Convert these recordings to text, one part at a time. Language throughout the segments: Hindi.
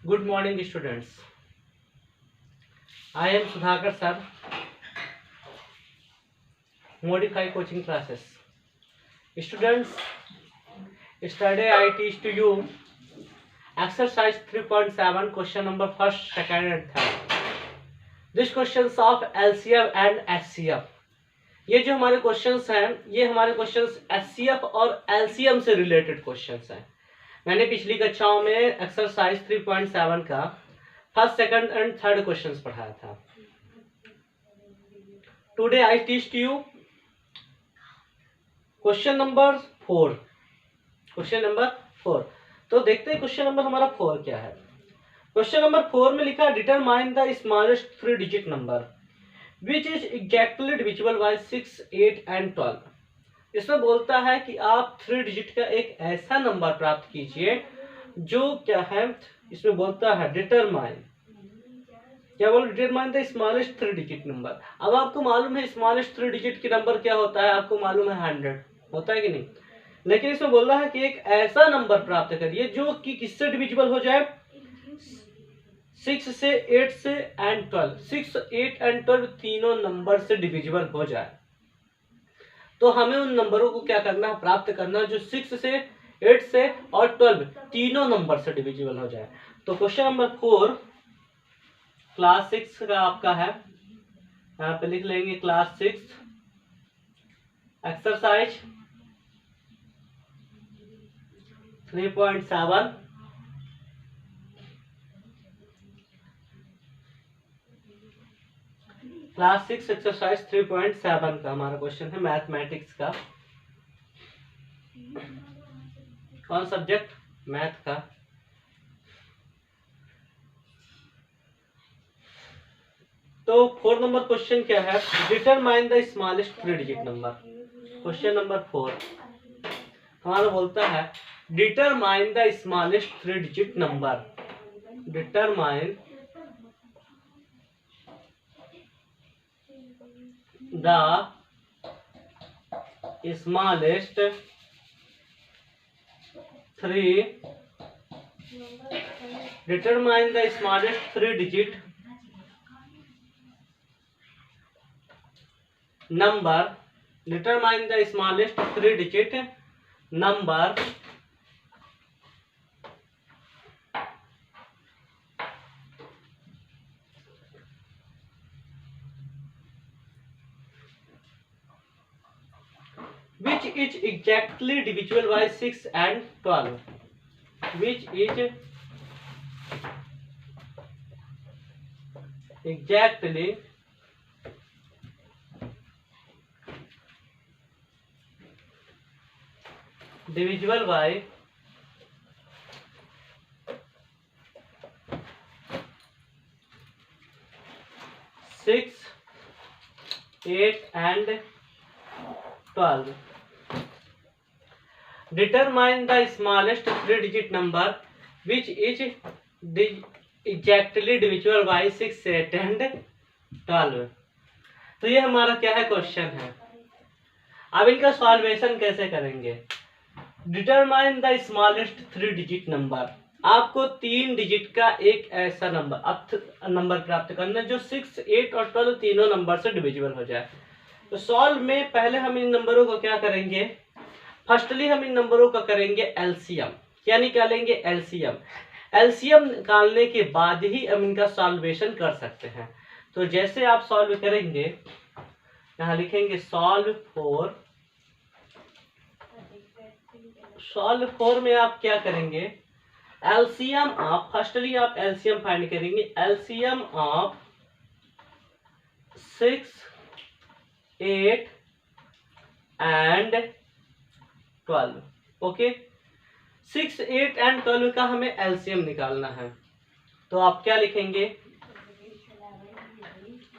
Good morning, students. I am Sudhakar sir. Modify coaching classes. Students, yesterday I teach to you exercise 3.7 question number first, second and third. This questions of LCM and HCF. ये जो हमारे क्वेश्चंस हैं ये हमारे क्वेश्चंस HCF और LCM से रिलेटेड क्वेश्चंस हैं। मैंने पिछली कक्षाओं में एक्सरसाइज 3.7 का first, second and third questions पढ़ाया था। Today I teach you question number 4। Question number 4, तो देखते हैं क्वेश्चन नंबर हमारा 4 क्या है। क्वेश्चन नंबर 4 में लिखा determine the smallest 3 digit number which is exactly divisible by 6, 8 and 12। इसमें बोलता है कि आप 3 डिजिट का एक ऐसा नंबर प्राप्त कीजिए जो क्या है, इसमें बोलता है डिटरमाइन, क्या बोल determine the smallest 3 digit number. अब आपको मालूम है स्मॉलेस्ट 3 डिजिट की नंबर क्या होता है, आपको मालूम है 100 होता है कि नहीं। लेकिन इसमें बोल रहा है कि एक ऐसा नंबर प्राप्त करिए जो कि किससे डिविजिबल हो जाए, 6 से 8 से एंड 12। 6, 8 एंड 12 तीनों नंबर से डिविजिबल हो जाए। तो हमें उन नंबरों को क्या करना है, प्राप्त करना जो 6 से 8 से और 12 तीनों नंबर से डिविजिबल हो जाए। तो क्वेश्चन नंबर 4 क्लास 6 का आपका है, यहाँ पे लिख लेंगे क्लास 6 एक्सरसाइज 3.7। क्लास 6 एक्सरसाइज 3.7 का हमारा क्वेश्चन है मैथमेटिक्स का। कौन सब्जेक्ट, मैथ का। तो 4 नंबर क्वेश्चन क्या है, determine the smallest 3 digit number. Question number 4 हमारा बोलता है determine the smallest 3 digit number. Determine the smallest 3 determine the smallest 3 digit number. Determine the smallest 3 digit number which is exactly divisible by 6 and 12, which is exactly divisible by 6, 8 and 12. Determine the smallest 3 digit number which is exactly divisible by 6, 8 and 12। तो ये हमारा क्या है, क्वेश्चन है। अब इनका सॉल्वेशन कैसे करेंगे। Determine the smallest 3 digit number, आपको 3 डिजिट का एक ऐसा नंबर प्राप्त करना है जो 6, 8 और 12 तीनों नंबर से डिविजिबल हो जाए। तो सॉल्व में पहले हम इन नंबरों को क्या करेंगे, फर्स्टली हम इन नंबरों का करेंगे एलसीएम। क्या निकालेंगे, एलसीएम। एलसीएम निकालने के बाद ही हम इनका सॉल्वेशन कर सकते हैं। तो जैसे आप सॉल्व करेंगे, यहाँ लिखेंगे सॉल्व फोर में आप क्या करेंगे, एलसीएम ऑफ, फर्स्टली आप एलसीएम फाइंड करेंगे। LCM of 6, 8 and 12। Okay, 6, 8 and 12 का हमें एलसीएम निकालना है। तो आप क्या लिखेंगे,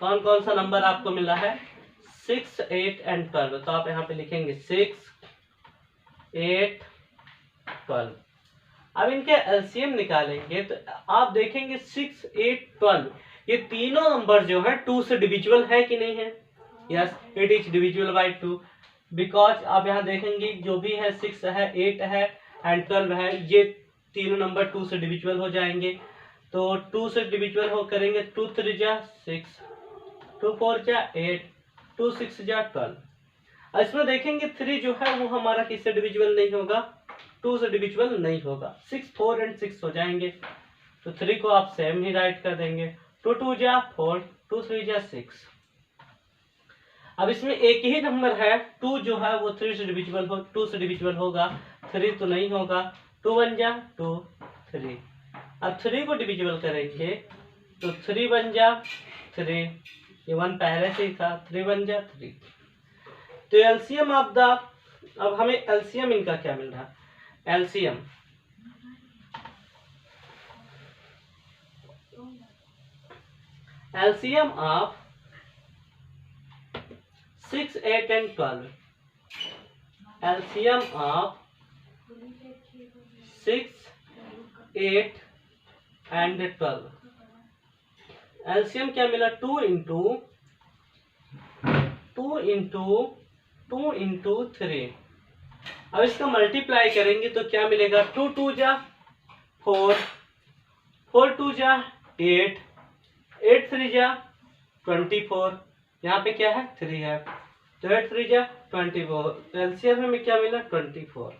कौन कौन सा नंबर आपको मिला है, 6, 8 एंड 12। तो आप यहाँ पे लिखेंगे 6, 8, 12। अब इनके एलसीएम निकालेंगे तो आप देखेंगे 6, 8, 12 ये तीनों नंबर जो है 2 से डिविजिबल है कि नहीं है। Yes, it is divisible by 2 because आप यहाँ देखेंगे जो भी है 6 है, 8 है एंड 12 है, ये तीनों नंबर 2 से डिविजिबल हो जाएंगे। तो 2 से डिविजिबल हो करेंगे, 2 3 जा 6, 2 4 जा 8, 2 6 जा 12। इसमें देखेंगे 3 जो है वो हमारा किससे डिविजिबल नहीं होगा, 2 से डिविजिबल नहीं होगा। 6 4 एंड 6 हो जाएंगे, तो 3 को आप सेम ही राइट कर देंगे। 2 2 जा 4, 2 3 जा 6। अब इसमें एक ही नंबर है 2 जो है वो 3 से डिविजिबल हो, 2 से डिविजिबल होगा, 3 तो नहीं होगा। 2 1 जा 2 3। अब 3 को डिविजिबल करेंगे तो 3 1 जा 3, ये 1 पहले से ही था, 3 1 जा 3। तो एलसीएम ऑफ द, अब हमें एलसीएम इनका क्या मिल रहा है, LCM LCM of 6 8 and 12, LCM of 6 8 and 12, LCM क्या मिला, 2 इंटू 3। अब इसका मल्टीप्लाई करेंगे तो क्या मिलेगा, 2 2 जा 4, 4 2 जा 8, 8 3 जा 24, यहाँ पे क्या है 3 है, तो 8 3 जा 24, तो एलसीएम हमें क्या मिला 24।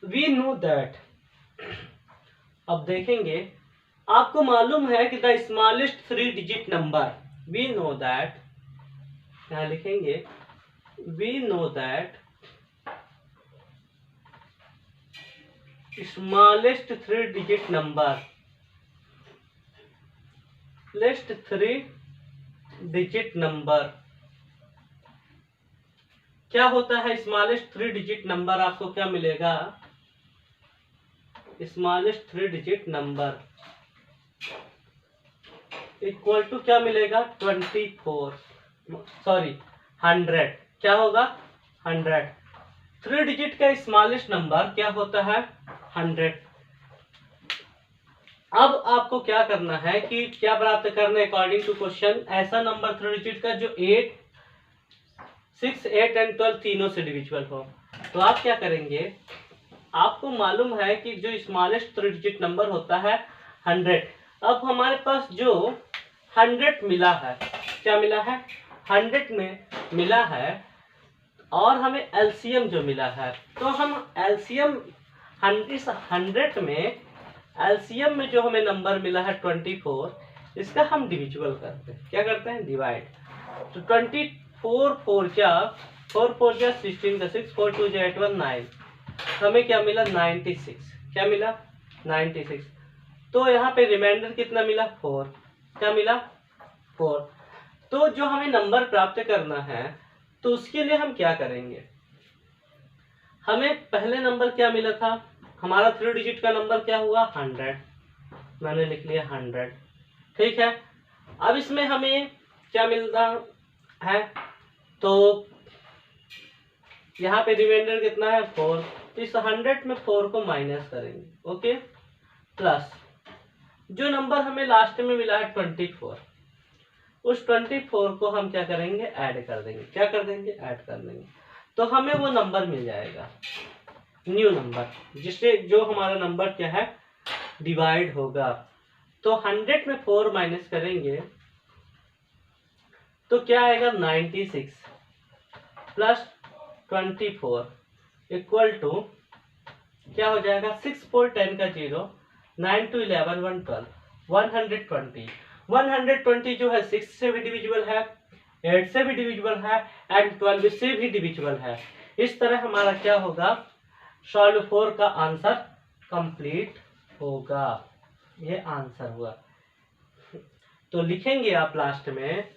वी नो दैट, अब देखेंगे आपको मालूम है कि the smallest 3 digit number, we know that, यहाँ लिखेंगे we know that smallest 3 digit number, least 3 digit number क्या होता है, स्मॉलेस्ट 3 डिजिट नंबर आपको क्या मिलेगा, smallest 3 digit number equal to क्या मिलेगा 24, सॉरी 100, क्या होगा 100। 3 डिजिट का स्मॉलेस्ट नंबर क्या होता है 100। अब आपको क्या करना है कि क्या प्राप्त करना है अकॉर्डिंग टू क्वेश्चन, ऐसा नंबर 3 डिजिट का जो 8 6 8 एंड 12 तीनों से डिविजिबल हो। तो आप क्या करेंगे, आपको मालूम है कि जो स्मॉलेस्ट 3 डिजिट नंबर होता है 100। अब हमारे पास जो 100 मिला है, क्या मिला है 100 में मिला है, और हमें एलसीएम जो मिला है, तो हम एलसीएम 100 में एलसीएम में जो हमें नंबर मिला है 24, इसका हम डिविजिबल करते हैं, क्या करते हैं डिवाइड। तो 24 4 जा 4 4 जा 16 का 6, 4 2 जा 8 1 9, हमें क्या मिला 96, क्या मिला 96। तो यहाँ पे रिमाइंडर कितना मिला 4, क्या मिला 4। तो जो हमें नंबर प्राप्त करना है तो उसके लिए हम क्या करेंगे, हमें पहले नंबर क्या मिला था, हमारा 3 डिजिट का नंबर क्या हुआ 100, मैंने लिख लिया 100, ठीक है। अब इसमें हमें क्या मिल रहा है, तो यहाँ पे रिमाइंडर कितना है 4, तो इस 100 में 4 को माइनस करेंगे, ओके, प्लस जो नंबर हमें लास्ट में मिला है 24, उस 24 को हम क्या करेंगे ऐड कर देंगे, क्या कर देंगे ऐड कर देंगे, तो हमें वो नंबर मिल जाएगा न्यू नंबर, जिससे जो हमारा नंबर क्या है डिवाइड होगा। तो 100 में 4 माइनस करेंगे तो क्या आएगा 96 प्लस 24 इक्वल टू क्या हो जाएगा 6 4 10 का 0, 9 2 11 1 12 120 जो है 6 से भी डिविजिबल है, 8 से भी डिविजिबल है एंड 12 से भी डिविजिबल है। इस तरह हमारा क्या होगा सॉल्व 4 का आंसर कंप्लीट होगा, ये आंसर हुआ। तो लिखेंगे आप लास्ट में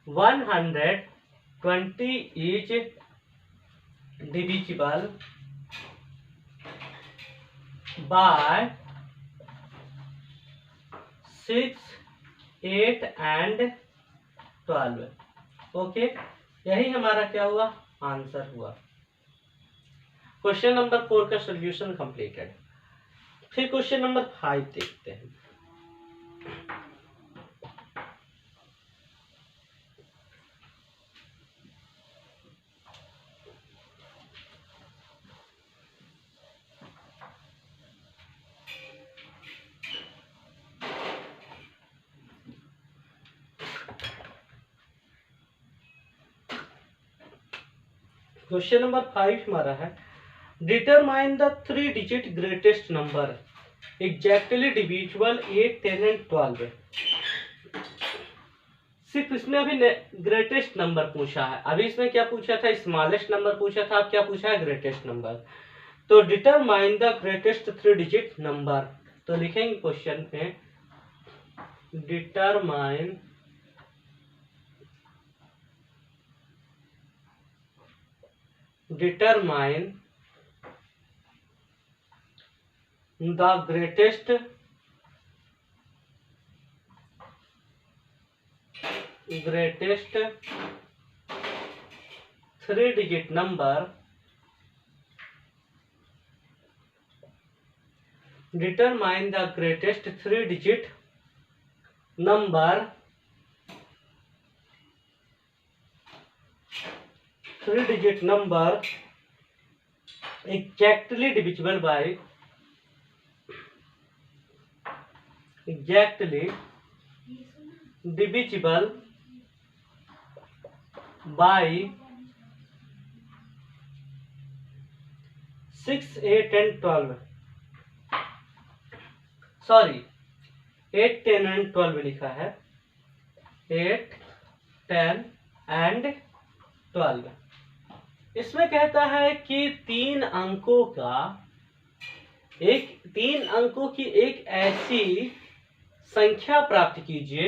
120 is divisible by 6 8 and 12, okay, यही हमारा क्या हुआ आंसर हुआ। क्वेश्चन नंबर 4 का सॉल्यूशन कंप्लीटेड। फिर क्वेश्चन नंबर 5 देखते हैं। क्वेश्चन नंबर 5 हमारा है determine the 3 digit greatest number exactly divisible 8, 10 and 12। सिर्फ इसमें अभी ग्रेटेस्ट नंबर पूछा है, अभी इसमें क्या पूछा था, स्मॉलेस्ट नंबर पूछा था, अब क्या पूछा है, ग्रेटेस्ट नंबर। तो determine the greatest 3 digit number, तो लिखेंगे क्वेश्चन में determine the greatest 3 digit number, determine the greatest 3 digit number exactly divisible by 6, 8 and 12, sorry 8, 10 and 12 लिखा है, 8, 10 एंड 12। इसमें कहता है कि 3 अंकों की एक ऐसी संख्या प्राप्त कीजिए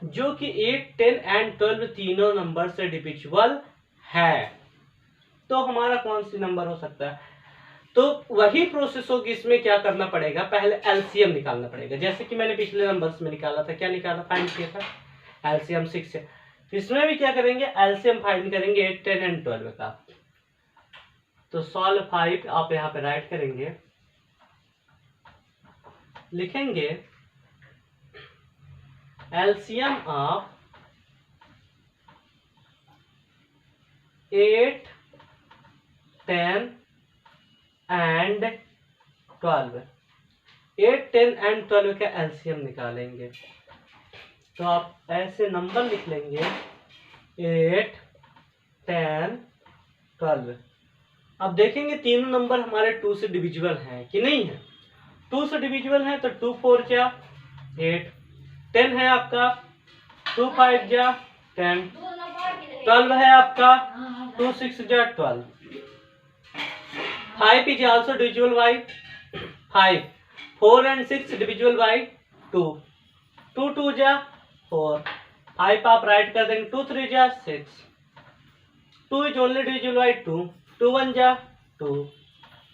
जो कि 8, 10 एंड 12 तीनों नंबर से डिविजिबल है। तो हमारा कौन सी नंबर हो सकता है, तो वही प्रोसेस होगी। इसमें क्या करना पड़ेगा, पहले एलसीएम निकालना पड़ेगा, जैसे कि मैंने पिछले नंबर्स में निकाला था, क्या निकाला, फाइंड किया था एलसीएम 6 है। इसमें भी क्या करेंगे, एलसीएम फाइंड करेंगे 8, 10 एंड 12 का। तो सॉल्व 5 आप यहाँ पे राइट करेंगे, लिखेंगे एलसीएम ऑफ 8, 10 एंड 12, 8, 10 एंड 12 का एलसीएम निकालेंगे। तो आप ऐसे नंबर लिख लेंगे 8, 10, 12। अब देखेंगे तीनों नंबर हमारे 2 से डिविजिबल हैं कि नहीं है। 2 से डिविजिबल हैं तो 2 4 जा 8, 10 है आपका 2 5 जा 10, 12 है आपका 2 6 जा 12, 5 is also divisible by 5, 4 and 6 divisible by 2, 2 2 जा 4, 5 आप राइट कर देंगे, 2 3 जा 6, 2 is only divisible by 2, 2 1 जा 2,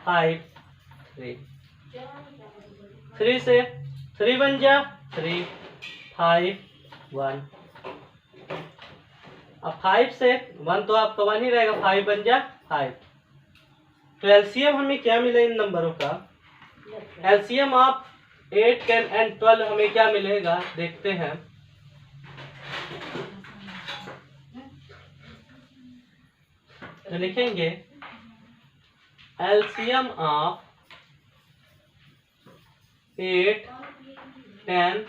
5 3, 3 से 3 1 जा 3, 5 1। अब 5 से 1 तो आपका 1 ही रहेगा, 5 1 जा 5। तो एलसीएम हमें क्या मिला इन नंबरों का, एलसीएम ऑफ 8, 10 एंड 12 हमें क्या मिलेगा देखते हैं। तो लिखेंगे एलसीएम ऑफ 8, 10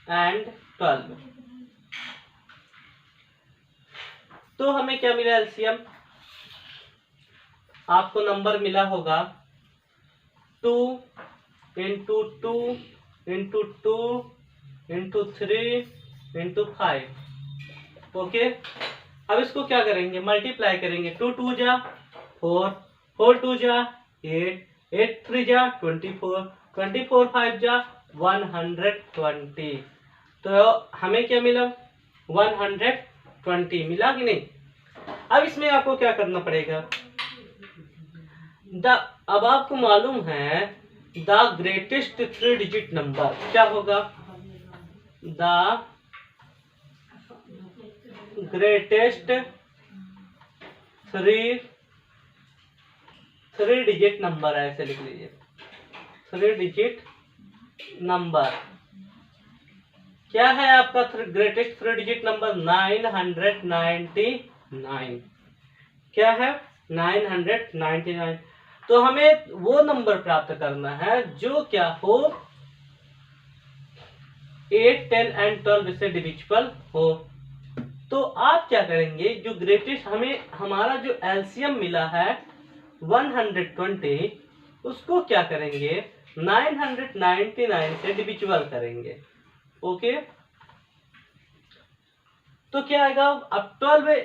एंड 12, तो हमें क्या मिला एलसीएम, आपको नंबर मिला होगा 2 into 2 into 2 into 3 into 5। Okay, अब इसको क्या करेंगे, मल्टीप्लाई करेंगे, 2 2 जा 4, 4 2 जा 8, 8 3 जा 24, 24 5 जा 120। तो हमें क्या मिला, 120 मिला कि नहीं। अब इसमें आपको क्या करना पड़ेगा, अब आपको मालूम है द ग्रेटेस्ट 3 डिजिट नंबर क्या होगा, द ग्रेटेस्ट 3 डिजिट नंबर, ऐसे लिख लीजिए 3 डिजिट नंबर क्या है आपका, ग्रेटेस्ट 3 डिजिट नंबर 999। क्या है, 999। तो हमें वो नंबर प्राप्त करना है जो क्या हो 8, 10 एंड 12 से डिविजिबल हो। तो आप क्या करेंगे, जो ग्रेटेस्ट हमें हमारा जो एलसीएम मिला है 120, उसको क्या करेंगे 999 से डिविजिबल करेंगे। ओके, तो क्या आएगा, अब 12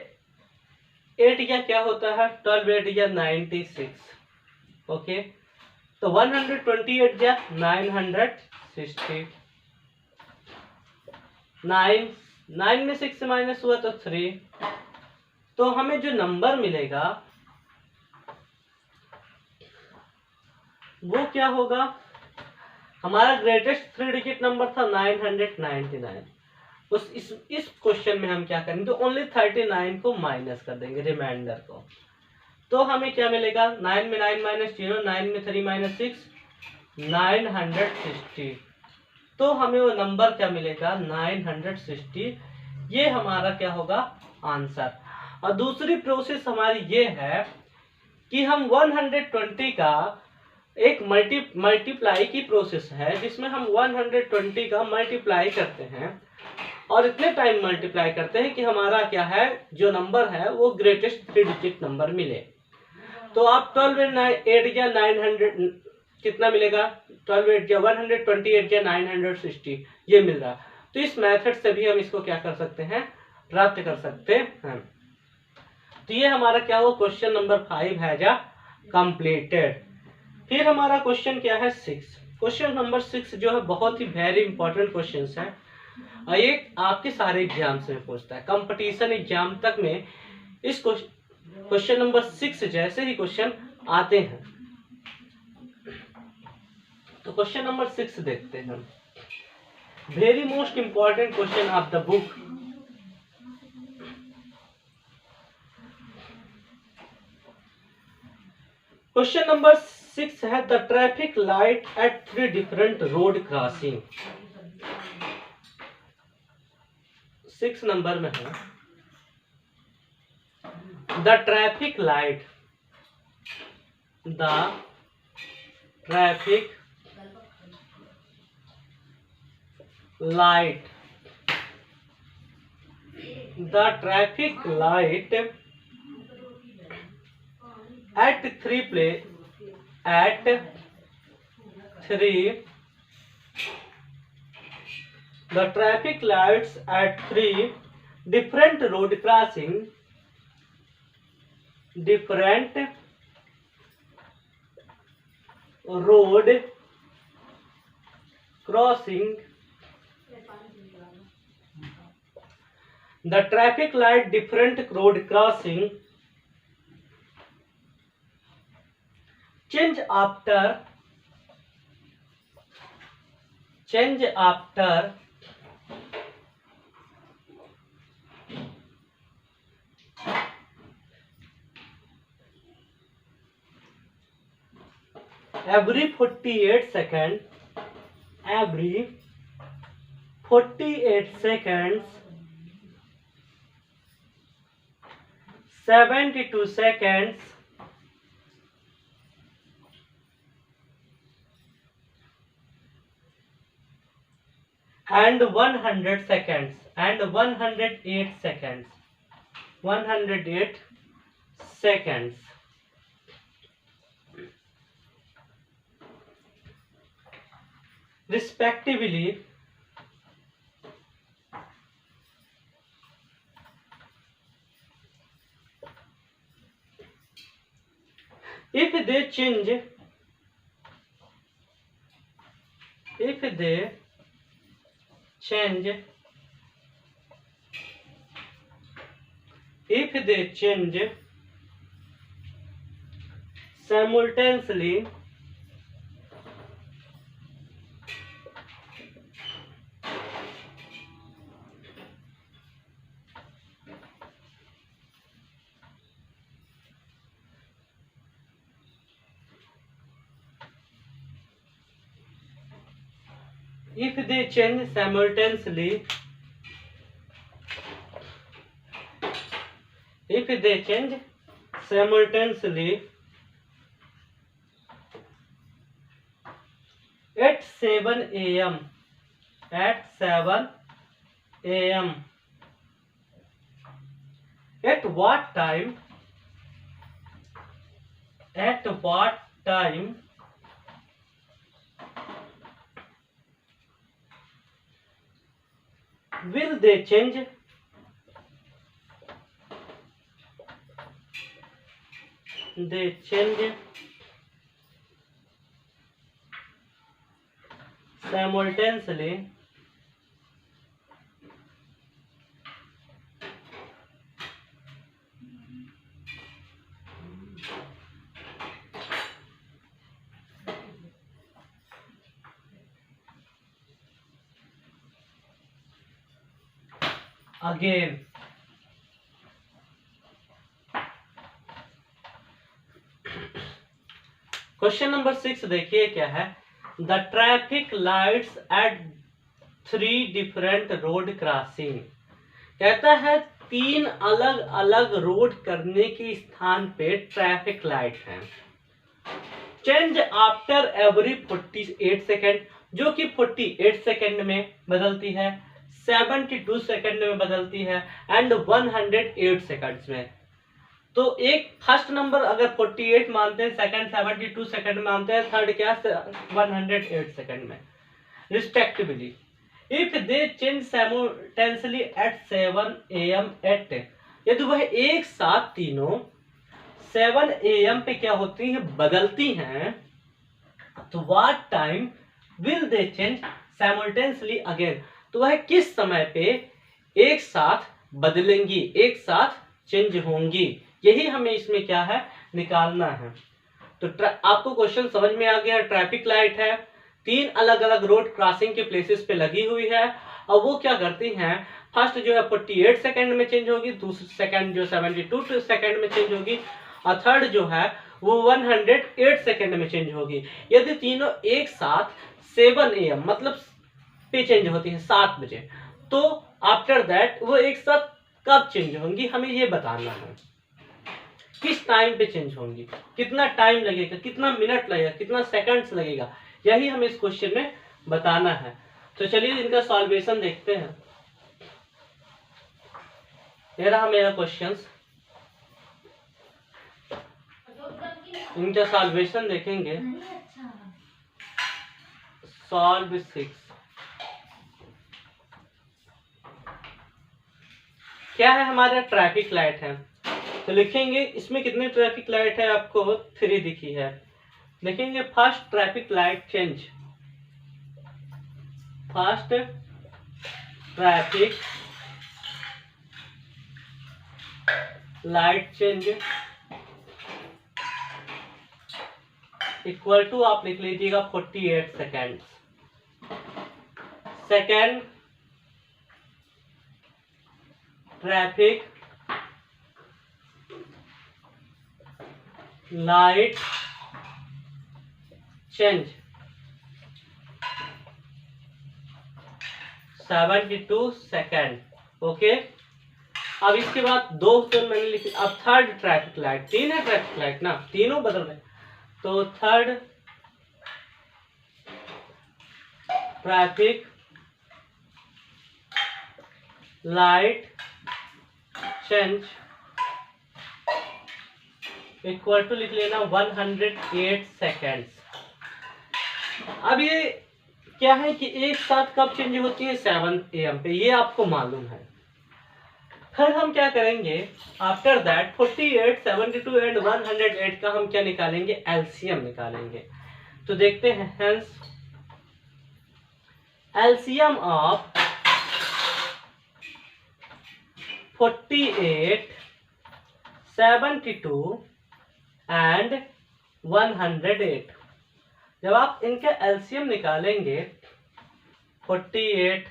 8 या क्या होता है, 12 8 या 96। ओके, तो 128 या 960, 9 में 6 माइनस हुआ तो 3, तो हमें जो नंबर मिलेगा वो क्या होगा, हमारा ग्रेटेस्ट 3 डिजिट नंबर था 999। इस क्वेश्चन में हम क्या करेंगे, तो ओनली 39 को माइनस कर देंगे, रिमाइंडर को। तो हमें क्या मिलेगा, 9 में 9 माइनस 0, 9 में 3 माइनस 6, 960। तो हमें वो नंबर क्या मिलेगा 960। ये हमारा क्या होगा आंसर। और दूसरी प्रोसेस हमारी ये है कि हम 120 का एक मल्टीप्लाई की प्रोसेस है, जिसमें हम 120 का मल्टीप्लाई करते हैं और इतने टाइम मल्टीप्लाई करते हैं कि हमारा क्या है, जो नंबर है वो ग्रेटेस्ट 3 डिजिट नंबर मिले। तो आप 12 8 या 900 कितना मिलेगा, 12 8 या 128 या 960 ये मिल रहा। तो इस मेथड से भी हम इसको क्या कर सकते हैं, प्राप्त कर सकते हैं। तो ये हमारा क्या हुआ, क्वेश्चन नंबर 5 है जा कंप्लीटेड। फिर हमारा क्वेश्चन क्या है 6। क्वेश्चन नंबर 6 जो है बहुत ही वेरी इंपॉर्टेंट क्वेश्चन है, और ये आपके सारे एग्जाम में पूछता है, कंपटीशन एग्जाम तक में इस क्वेश्चन नंबर 6 जैसे ही क्वेश्चन आते हैं। तो क्वेश्चन नंबर 6 देखते हैं, very most important question of the book. Question number 6 है, the traffic light at 3 different road crossing. 6 number में है, the traffic light at 3 different road crossing the traffic light different road crossing change after every 48 seconds, 72 seconds, and 100 seconds and 108 seconds, 108 seconds respectively. If they change simultaneously, at 7 a.m. At what time will they change simultaneously again? Question number 6 देखिए क्या है। The traffic lights at 3 different road crossing. कहता है 3 अलग अलग रोड करने के स्थान पे ट्रैफिक लाइट है। चेंज आफ्टर एवरी 48 सेकेंड, जो कि 48 सेकेंड में बदलती है, 72 सेकेंड में बदलती है एंड 108 सेकेंड्स में। तो एक फर्स्ट नंबर अगर 48 मानते हैं, सेकंड 72 सेकंड मानते हैं, थर्ड क्या 108 सेकंड में रिस्पेक्टिवली। If they change simultaneously at 7 AM at, यदि वह एक साथ तीनों 7 AM पे क्या होती हैं, बदलती हैं, तो what time will they change simultaneously again, तो वह किस समय पे एक साथ बदलेंगी, एक साथ चेंज होंगी, यही हमें इसमें क्या है निकालना है। तो आपको क्वेश्चन समझ में आ गया। ट्रैफिक लाइट है, 3 अलग अलग रोड क्रॉसिंग के प्लेसेस पे लगी हुई है, और वो क्या करती हैं, फर्स्ट जो है 48 सेकंड में चेंज होगी, दूसरी सेकंड जो 72 सेकंड में चेंज होगी, और थर्ड जो है वो 108 सेकंड में चेंज होगी। यदि तीनों एक साथ 7 AM मतलब पे चेंज होती है 7 बजे, तो आफ्टर दैट वो एक साथ कब चेंज होंगी, हमें ये बताना है। किस टाइम पे चेंज होंगी, कितना टाइम लगेगा, कितना मिनट लगेगा, कितना सेकंड्स लगेगा, यही हमें इस क्वेश्चन में बताना है। तो चलिए इनका सॉल्वेशन देखते हैं। ये रहा मेरा क्वेश्चंस, इनका सॉल्वेशन देखेंगे। सॉल्व 6 क्या है, हमारा ट्रैफिक लाइट है, तो लिखेंगे इसमें कितने ट्रैफिक लाइट है, आपको 3 दिखी है। लिखेंगे first traffic light change, first traffic light change equal to आप लिख लीजिएगा 48 second. Second traffic light change 72 second. Okay, अब इसके बाद 2 तो मैंने लिखी। अब थर्ड ट्रैफिक लाइट, 3 है ट्रैफिक लाइट ना, तीनों बदल रहे, तो third traffic light change equal to लिख लेना 108 सेकेंड्स। अब ये क्या है कि एक साथ कब चेंज होती है, 7 AM पे, ये आपको मालूम है। फिर हम क्या करेंगे, आफ्टर दैट 48, 72 एंड 108 का हम क्या निकालेंगे, एलसीएम निकालेंगे। तो देखते हैं, हेंस एलसीएम ऑफ 48, 72 एंड 108। जब आप इनके एलसीएम निकालेंगे 48,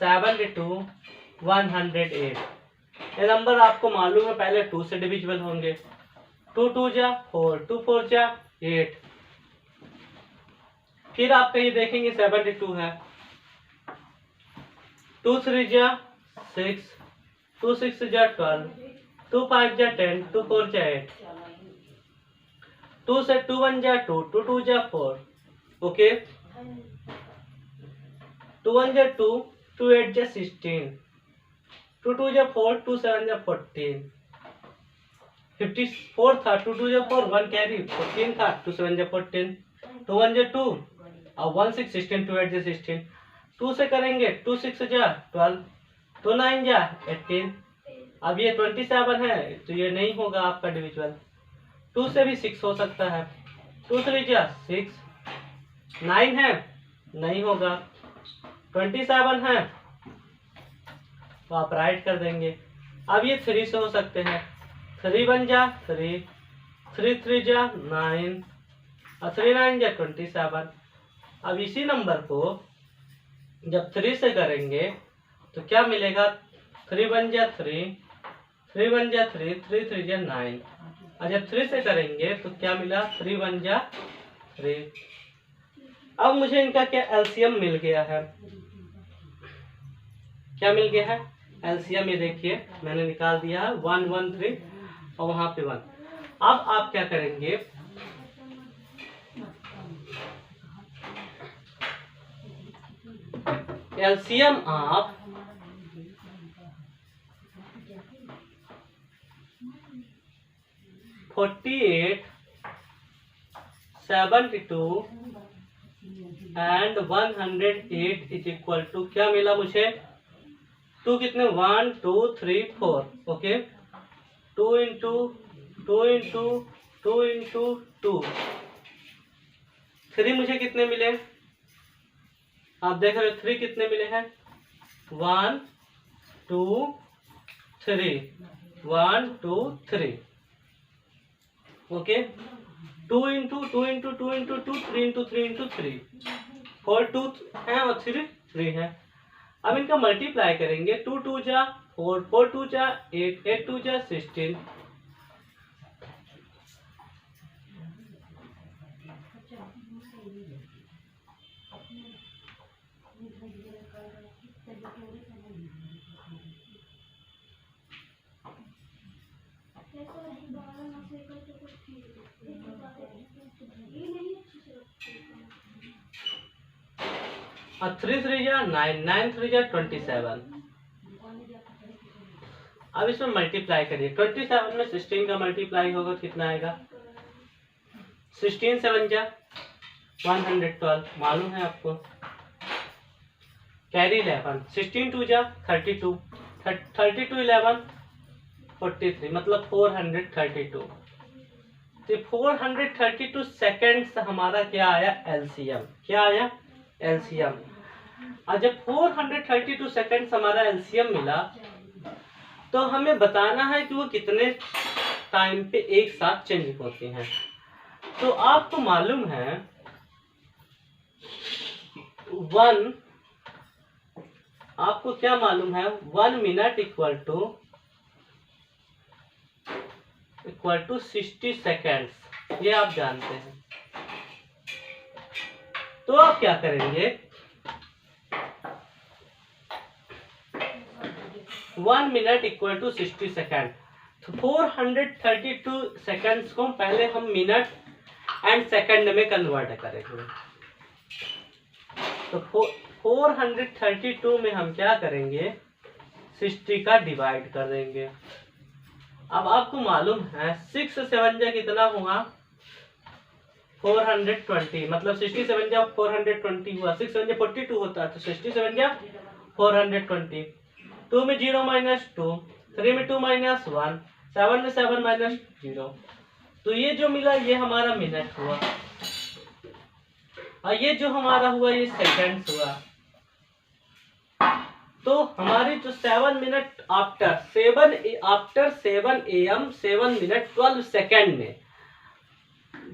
72, 108, ये नंबर आपको मालूम है पहले 2 से डिविजिबल होंगे। 2 2 जा 4, 2 4 जा 8। फिर आप कहीं देखेंगे 72 है, 2 3 जा 6, 2 6 जा 12, 2 5 जा 10, 2 4 जा 8, 2 से 2 1 जा 2, 2 2 जा 4। ओके, 2 1 जा 2, 2 8 जा 16, 2 2 जा 4, 2 7 जा 14, 54 था, 2 2 जा 4, 1 कैरी, 14 था, 2 7 जा 14, 2 1 जा 2, और 1 6 16, 2 8 जा 16, 2 से करेंगे, 2 6 जा 12, 2 9 जा 18। अब ये 27 है तो ये नहीं होगा आपका डिविजुअल। 2 से भी 6 हो सकता है, 2 3 जा 6, 9 है नहीं होगा, 27 है तो आप राइट कर देंगे। अब ये 3 से हो सकते हैं, 3 1 जा 3, 3 3 जा 9, और 3 9 जा 27। अब इसी नंबर को जब 3 से करेंगे तो क्या मिलेगा, 3 1 जा 3, 3 1 जा 3, 3 3 जा 9, और जब 3 से करेंगे तो क्या मिला, 3 1 जा 3। अब मुझे इनका क्या एलसीएम मिल गया है, क्या मिल गया है एलसीएम, ये देखिए मैंने निकाल दिया है 1 1 3 और वहां पे 1। अब आप क्या करेंगे, एलसीएम आप 48, 72 एंड 108 इज इक्वल टू, क्या मिला मुझे, 2 कितने, 1 2 3 4, ओके, 2 इंटू 2 इंटू 2 इंटू 2, 3 मुझे कितने मिले, आप देख रहे हो 3 कितने मिले हैं, 1 2 3, 1 2 3, okay, 2 into 2 into 2 into 2, 3 into 3 into 3, 4 2 है और 3 3 है। अब इनका मल्टीप्लाई करेंगे, 2 2 जा 4, 4 2 जा 8, 8 2 जा 16, और 3 3 जा 9, 9 3 जा 27। अब इसमें मल्टीप्लाई करिए, 27 में 16 का मल्टीप्लाई होगा कितना आएगा, 16 7 जा 112, मालूम है आपको, कैरी 11, 16 2 जा 32, 32 11 43, मतलब 432। तो 432 सेकेंड्स हमारा क्या आया एलसीएम, क्या आया एलसीएम। और जब 432 सेकेंड्स हमारा एलसीएम मिला तो हमें बताना है कि वो कितने टाइम पे एक साथ चेंज होते हैं। तो आपको मालूम है 1, आपको क्या मालूम है, 1 मिनट इक्वल टू 60 सेकेंड्स, ये आप जानते हैं। तो आप क्या करेंगे, 1 मिनट इक्वल टू 60 सेकेंड, तो 432 सेकेंड्स को पहले हम मिनट एंड सेकंड में कन्वर्ट करेंगे। तो 432 में हम क्या करेंगे, 60 का डिवाइड कर देंगे। अब आपको मालूम है 6 7 जा कितना हुआ, 420, मतलब 67 जा 420 हुआ, 6 7 जा 42 होता है, तो 67 जा 420, 2 में 0 माइनस 2, 3 में 2 माइनस 1, 7 में 7 माइनस 0, तो ये जो मिला ये हमारा मिनट हुआ, और ये जो हमारा हुआ ये सेकंड्स हुआ। तो हमारी जो 7 minute after 7 AM 7 minute 12 second में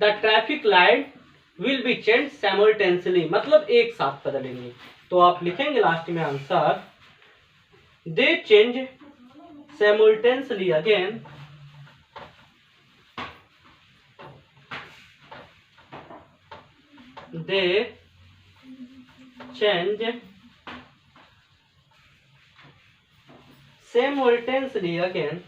the traffic light will be change simultaneously, मतलब एक साथ बदलेंगे। तो आप लिखेंगे लास्ट में answer, they change simultaneously again they change simultaneously again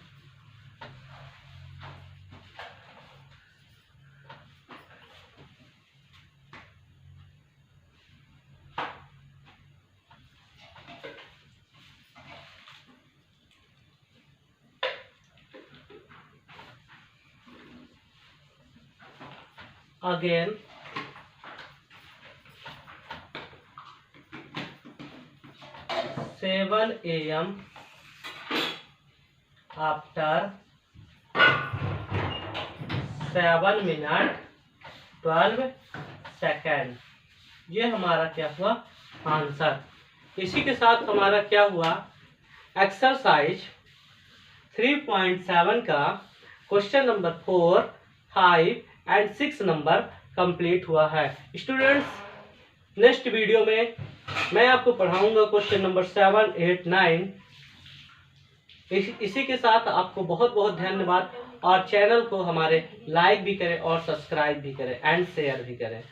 again seven AM after 7 minutes 12 second. ये हमारा क्या हुआ आंसर। इसी के साथ हमारा क्या हुआ एक्सरसाइज 3.7 का question number 4, 5 and 6 number complete हुआ है। स्टूडेंट्स नेक्स्ट वीडियो में मैं आपको पढ़ाऊंगा क्वेश्चन नंबर 7, 8, 9। इसी के साथ आपको बहुत बहुत धन्यवाद और चैनल को हमारे लाइक भी करें और सब्सक्राइब भी करें एंड शेयर भी करें।